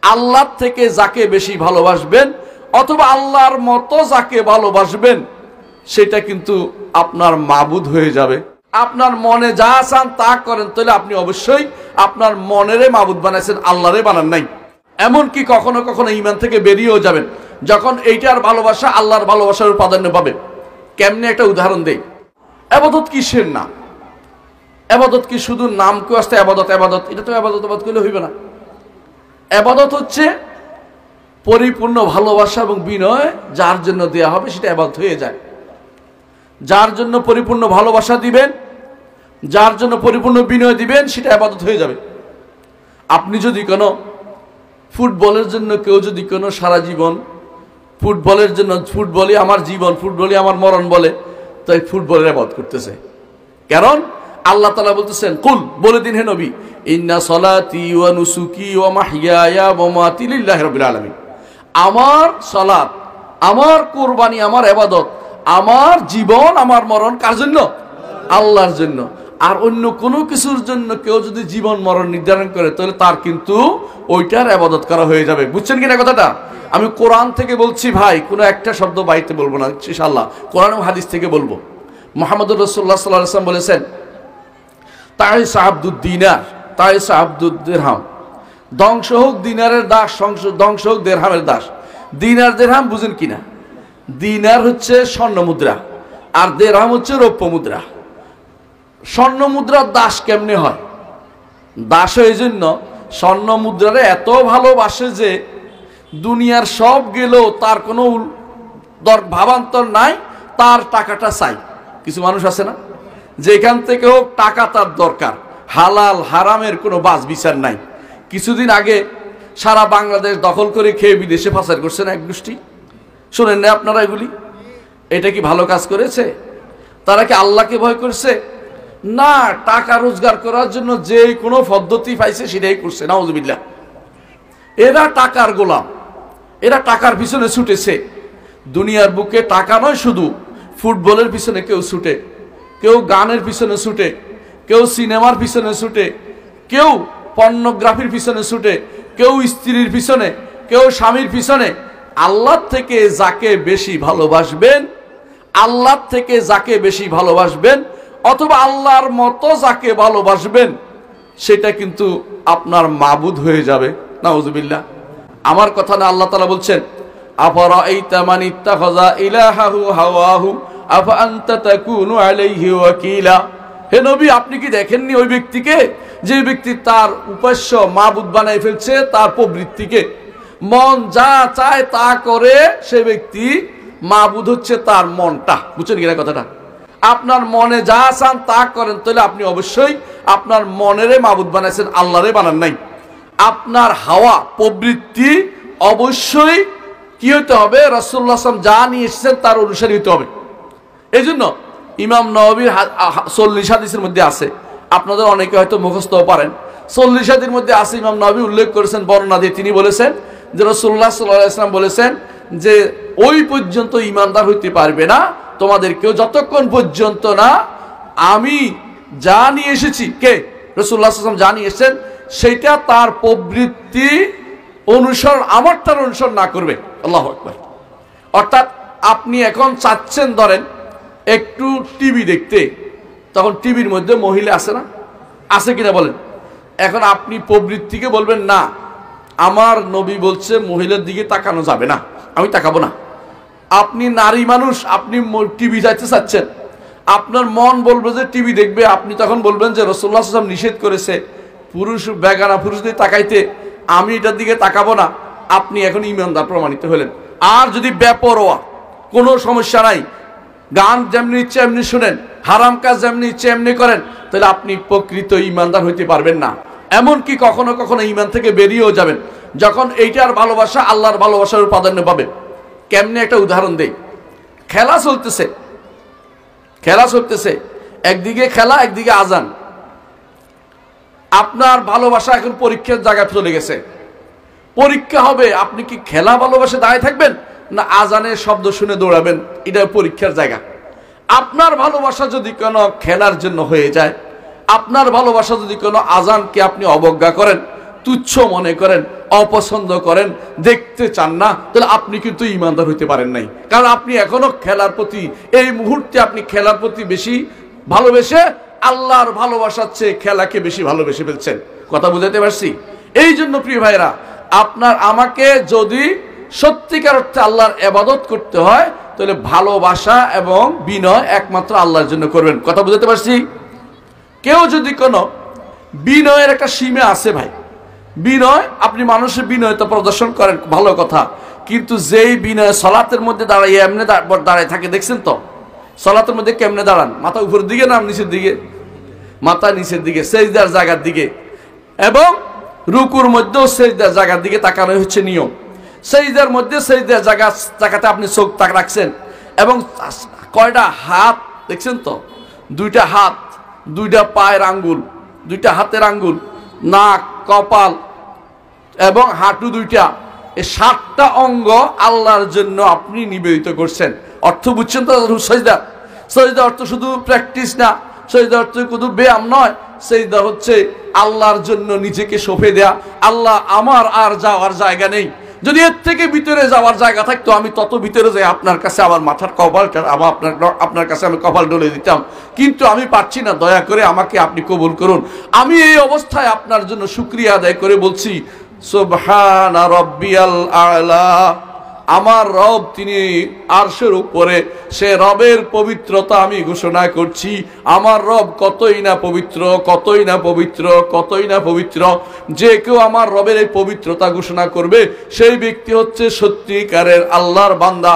আল্লাহ থেকে যাকে বেশি ভালোবাসবেন অথবা আল্লাহর মতো যাকে ভালোবাসবেন সেটা কিন্তু আপনার মাবুদ হয়ে যাবে। আপনার মনে যা চান তা করেন, তাহলে আপনি অবশ্যই আপনার মনেরে মাবুদ বানাইছেন, আল্লাহরে বানান নাই। এমনকি কখনো কখনো ঈমান থেকে বেরিয়েও যাবেন যখন এইটার ভালোবাসা আল্লাহর ভালোবাসার প্রাধান্য পাবে। কেমনে একটা উদাহরণ দেই। ইবাদত কিসের নাম? ইবাদত কি শুধু নাম কেউ আসতে ইবাদত ইবাদত? এটা তো ইবাদত করলে হইবে না। ইবাদত হচ্ছে পরিপূর্ণ ভালোবাসা এবং বিনয় যার জন্য দেয়া হবে সেটা ইবাদত হয়ে যায়। যার জন্য পরিপূর্ণ ভালোবাসা দিবেন, যার জন্য পরিপূর্ণ বিনয় দিবেন, সেটা ইবাদত হয়ে যাবে। আপনি যদি কোনো ফুটবলের জন্য কেউ যদি কোনো সারা জীবন ফুটবলের জন্য ফুটবলই আমার জীবন, ফুটবলই আমার মরণ বলে, তাই ফুটবলের ইবাদত করতেছে। কারণ আল্লাহ তাআলা বলতেছেন, কুল, বলে দিন হে নবী, ইন্না সলাতি ওয়া নুসুকি ওয়া মাহইয়ায়া ওয়া মামাতি লিল্লাহি রাব্বিল আলামিন। আমার সালাত, আমার কুরবানি, আমার ইবাদত, আমার জীবন, আমার মরণ কার জন্য? আল্লাহর জন্য। আর অন্য কোনো কিছুর জন্য কেউ যদি জীবন মরণ নির্ধারণ করে তাহলে তার কিন্তু ওইটার ইবাদত করা হয়ে যাবে। বুঝছেন কিনা কথাটা? আমি কোরআন থেকে বলছি ভাই, কোনো একটা শব্দ বাইতে বলবো না ইনশাআল্লাহ, কোরআন ও হাদিস থেকে বলবো। মুহাম্মদুর রাসূলুল্লাহ সাল্লাল্লাহু আলাইহি ওয়াসাল্লাম বলেছেন, তাইসা আব্দুদ দিনার তাইসা আব্দুদ দিরহাম, ধ্বংস হোক দিনারের দাস, ধ্বংস হোক দিরহামের দাস। দিনার দিরহাম বুঝেন কিনা? দিনার হচ্ছে স্বর্ণ মুদ্রা আর দিরহাম হচ্ছে রৌপ্য মুদ্রা। স্বর্ণ মুদ্রার দাস কেমনে হয়? দাস এই জন্য স্বর্ণ মুদ্রারে এত ভালোবাসে যে দুনিয়ার সব গেলেও তার কোনো ভাবান্তর নাই, তার টাকাটা চাই। কিছু মানুষ আছে না, যেখান থেকে হোক টাকা তার দরকার, হালাল হারামের কোনো বাছ বিচার নাই। কিছুদিন আগে সারা বাংলাদেশ দখল করে খেয়ে বিদেশে পাচার করছে না এক গোষ্ঠী, শোনেন না আপনারা এগুলি? এটা কি ভালো কাজ করেছে? তারা কি আল্লাহকে ভয় করছে? না, টাকা রোজগার করার জন্য যে কোনো পদ্ধতি পাইছে সেটাই করছে। নাউজুবিল্লাহ। এরা টাকার গোলাম, এরা টাকার পিছনে ছুটেছে। দুনিয়ার বুকে টাকা নয়, শুধু ফুটবলের পিছনে কেউ ছুটে, কেউ গানের পিছনে ছুটে, কেউ সিনেমার পিছনে ছুটে, কেউ পর্নোগ্রাফির পিছনে ছুটে, কেউ স্ত্রীর পিছনে, কেউ স্বামীর পিছনে। আল্লাহ থেকে যাকে বেশি ভালোবাসবেন, আল্লাহ থেকে যাকে বেশি ভালোবাসবেন অথবা আল্লাহর মতো যাকে ভালোবাসবেন সেটা কিন্তু আপনার মাবুদ হয়ে যাবে। নাউজুবিল্লাহ। আমার কথা না, আল্লাহ তাআলা বলছেন, আফারাআইতা মান ইত্তাখাযা ইলাহাহু হাওয়াহু আফা আনতা তাকুনু আলাইহি ওয়াকিলা। হে নবী, আপনি কি দেখেননি ওই ব্যক্তিকে, যে ব্যক্তি তার উপাস্য মাবুদ বানায় ফেলছে তার প্রবৃত্তিকে, মন যা চায় তা করে, সে ব্যক্তি মাবুদ হচ্ছে তার মনটা। বুঝছেন কিনা কথাটা? আপনার মনে যা চান তা করেন, তাহলে আপনি অবশ্যই আপনার মনেরে মাবুদ বানাইছেন, আল্লাহরে বানান নাই। আপনার হাওয়া প্রবৃত্তি অবশ্যই কি হতে হবে? রাসূলুল্লাহ সাল্লাল্লাহু আলাইহি ওয়াসাল্লাম যা নিয়ে এসেছেন তার অনুসারী হতে হবে। এই জন্য ইমাম নববীর 40 হাদিসের মধ্যে আছে, আপনাদের অনেকে হয়তো মুখস্থ পারেন, 40 হাদিসের মধ্যে আছে, ইমাম নববী উল্লেখ করেছেন বর্ণনা দিয়ে, তিনি বলেছেন যে রাসূলুল্লাহ সাল্লাল্লাহু আলাইহি ওয়াসাল্লাম বলেছেন যে ওই পর্যন্ত ঈমানদার হইতে পারবে না তোমাদের কেউ যতক্ষণ পর্যন্ত না আমি যা নিয়ে এসেছি, কে? রাসূলুল্লাহ সাল্লাল্লাহু আলাইহি ওয়াসাল্লাম যা নিয়ে এসেছেন সেটা তার প্রবৃত্তি অনুসরণ, আমারটার অনুসরণ না করবে। আল্লাহু আকবার। অর্থাৎ আপনি এখন চাচ্ছেন ধরেন একটু টিভি দেখতে, তখন টিভির মধ্যে মহিলা আছে না, আছে কিনা বলেন? এখন আপনি প্রবৃত্তিকে বলবেন না, আমার নবী বলছে মহিলার দিকে তাকানো যাবে না, আমি তাকাবো না। আপনি নারী মানুষ, আপনি টিভি যাইতে চাচ্ছেন, আপনার মন বলবে যে টিভি দেখবে, আপনি তখন বলবেন যে রাসূলুল্লাহ সাল্লাল্লাহু আলাইহি ওয়াসাল্লাম নিষেধ করেছে পুরুষ বেগানা পুরুষদের তাকাইতে, আমি এটার দিকে তাকাবো না। আপনি এখন ঈমানদার প্রমাণিত হলেন। আর যদি বেপরোয়া, কোনো সমস্যা নাই, গান যেমনি ইচ্ছে এমনি শুনেন, হারাম কাজ যেমনি ইচ্ছে এমনি করেন, তাহলে আপনি প্রকৃত ঈমানদার হইতে পারবেন না। এমনকি কখনো কখনো ঈমান থেকে বেরিয়েও যাবেন যখন এইটার ভালোবাসা আল্লাহর ভালোবাসার প্রাধান্য পাবে। কেমনে একটা উদাহরণ দেই। খেলা চলতেছে, একদিকে খেলা একদিকে আজান। আপনার ভালোবাসা এখন পরীক্ষার জায়গায় চলে গেছে, পরীক্ষা হবে, আপনি কি খেলা ভালোবাসে দাঁড়িয়ে থাকবেন না আজানের শব্দ শুনে দৌড়াবেন? এটা পরীক্ষার জায়গা। আপনার ভালোবাসা যদি কোনো খেলার জন্য হয়ে যায়, আপনার ভালোবাসা যদি কোনো আজানকে আপনি অবজ্ঞা করেন, তুচ্ছ মনে করেন, অপছন্দ করেন, দেখতে চান না, তাহলে আপনি কিন্তু ইমানদার হইতে পারেন নাই। কারণ আপনি এখনো খেলার প্রতি, এই মুহূর্তে আপনি খেলার প্রতি বেশি ভালোবেসে আল্লাহর ভালোবাসার চেয়ে খেলাকে বেশি ভালোবেসে ফেলছেন। কথা বুঝাতে পারছি? এই জন্য প্রিয় ভাইরা, আপনার আমাকে যদি সত্যিকার অর্থে আল্লাহর ইবাদত করতে হয়, তাহলে ভালোবাসা এবং বিনয় একমাত্র আল্লাহর জন্য করবেন। কথা বুঝাতে পারছি? কেউ যদি কোনো বিনয়ের একটা সীমা আছে ভাই, বিনয়, আপনি মানুষের বিনয়তা প্রদর্শন করেন, ভালো কথা, কিন্তু যেই বিনয় সালাতের মধ্যে দাঁড়াই এমনি দাঁড়ায় থাকে, দেখছেন তো সালাতের মধ্যে কেমনে দাঁড়ান? মাথা উপরের দিকে না নিচের দিকে? মাথা নিচের দিকে, সেজদার জায়গার দিকে, এবং রুকুর মধ্যেও সেজদার জায়গার দিকে তাকানো হচ্ছে নিয়ম। সেজদার মধ্যে সেজদার জায়গাতে আপনি চোখ তাক রাখছেন, এবং কয়টা হাত দেখছেন তো? দুইটা হাত, দুইটা পায়ের আঙ্গুল, দুইটা হাতের আঙ্গুল, নাক, কপাল এবং হাঁটু দুইটা, এই 7টা অঙ্গ আল্লাহর জন্য আপনি নিবেদিত করছেন। অর্থ বুঝছেন তো? সেজদা, সেজদা অর্থ শুধু প্র্যাকটিস না, সেজদা অর্থ শুধু ব্যায়াম নয়, সেজদা হচ্ছে আল্লাহর জন্য নিজেকে সঁপে দেয়া। আল্লাহ, আমার আর যাওয়ার জায়গা নেই, যদি এর থেকে ভিতরে যাওয়ার জায়গা থাকতো আমি তত ভিতরে যাই আপনার কাছে আমার মাথার কপালটা, আপনার কাছে আমি কপাল ডলে দিতাম, কিন্তু আমি পারছি না, দয়া করে আমাকে আপনি কবুল করুন। আমি এই অবস্থায় আপনার জন্য শুকরিয়া আদায় করে বলছি, সুবহানা রাব্বিয়াল আ'লা। আমার রব তিনি আরশের উপরে, সে রবের পবিত্রতা আমি ঘোষণা করছি। আমার রব কতই না পবিত্র, কতই না পবিত্র, কতই না পবিত্র। যে কেউ আমার রবের এই পবিত্রতা ঘোষণা করবে, সেই ব্যক্তি হচ্ছে সত্যিকারের আল্লাহর বান্দা।